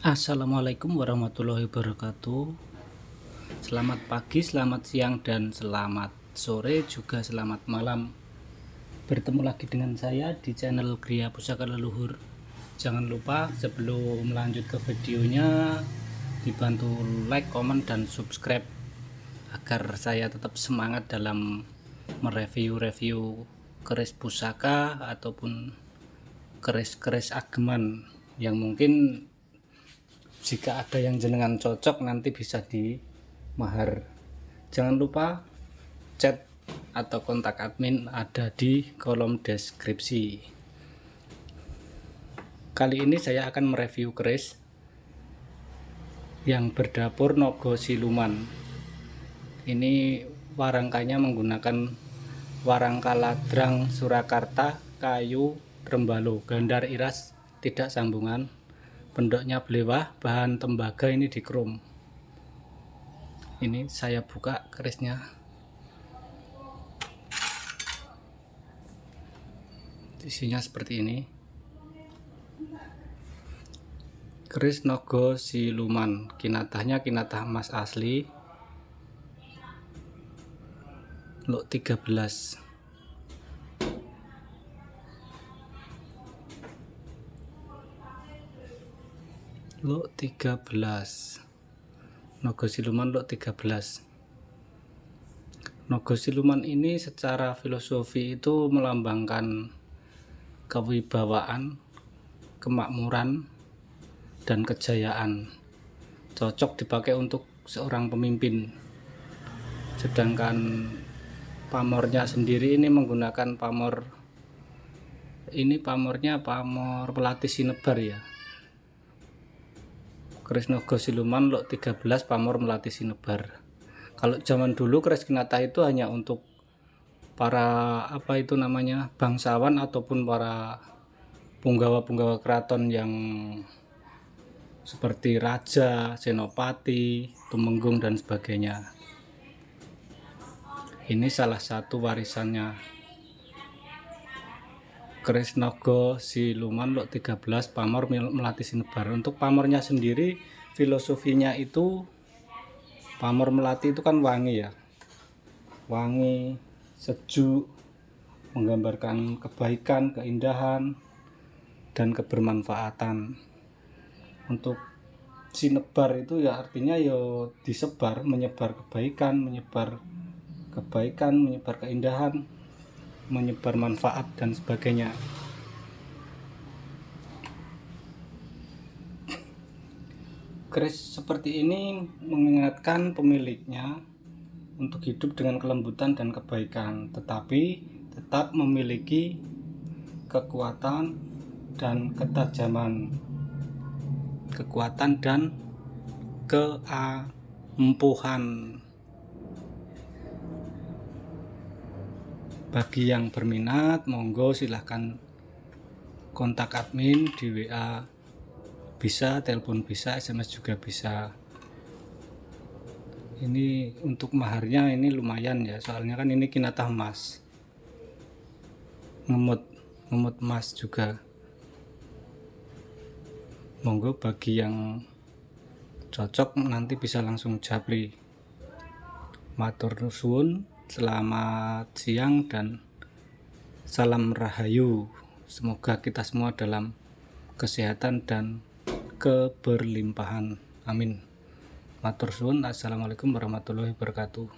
Assalamualaikum warahmatullahi wabarakatuh. Selamat pagi, selamat siang, dan selamat sore, juga selamat malam. Bertemu lagi dengan saya di channel Gria Pusaka Leluhur. Jangan lupa sebelum lanjut ke videonya dibantu like, komen, dan subscribe agar saya tetap semangat dalam mereview-review keris pusaka ataupun keris-keris ageman yang mungkin jika ada yang jenengan cocok nanti bisa di mahar. Jangan lupa chat atau kontak admin ada di kolom deskripsi. Kali ini saya akan mereview keris yang berdapur Nogo Siluman. Ini warangkanya menggunakan warangka ladrang Surakarta kayu Rembalo, gandar iras tidak sambungan, pendoknya belewah, bahan tembaga ini di krom. Ini saya buka kerisnya. Isinya seperti ini. Keris Nogo Siluman, kinatahnya kinatah emas asli, lot 13. Lot 13. Nogo Siluman lot 13. Nogo Siluman ini secara filosofi itu melambangkan kewibawaan, kemakmuran, dan kejayaan. Cocok dipakai untuk seorang pemimpin. Sedangkan pamornya sendiri ini menggunakan pamor, ini pamornya pamor Melati Sinebar ya. Keris Nogo Siluman lot 13 pamor Melati Sinebar. Kalau zaman dulu keris kinatah itu hanya untuk para bangsawan ataupun para punggawa-punggawa keraton yang seperti raja, senopati, tumenggung, dan sebagainya. Ini salah satu warisannya. Keris Nogo Siluman lot 13 pamor Melati Sinebar. Untuk pamornya sendiri filosofinya itu, pamor melati itu kan wangi ya, wangi, sejuk, menggambarkan kebaikan, keindahan, dan kebermanfaatan. Untuk sinebar itu ya artinya ya disebar, menyebar kebaikan, menyebar keindahan, menyebar manfaat, dan sebagainya. Keris seperti ini mengingatkan pemiliknya untuk hidup dengan kelembutan dan kebaikan, tetapi tetap memiliki kekuatan dan ketajaman, kekuatan dan keampuhan. Bagi yang berminat, monggo silahkan kontak admin di WA, bisa telepon, bisa SMS juga bisa. Ini untuk maharnya ini lumayan ya, soalnya kan ini kinatah emas, ngemut emas juga. Monggo bagi yang cocok nanti bisa langsung japri. Matur nuwun, selamat siang, dan salam rahayu. Semoga kita semua dalam kesehatan dan keberlimpahan. Amin. Matur suwun. Assalamualaikum warahmatullahi wabarakatuh.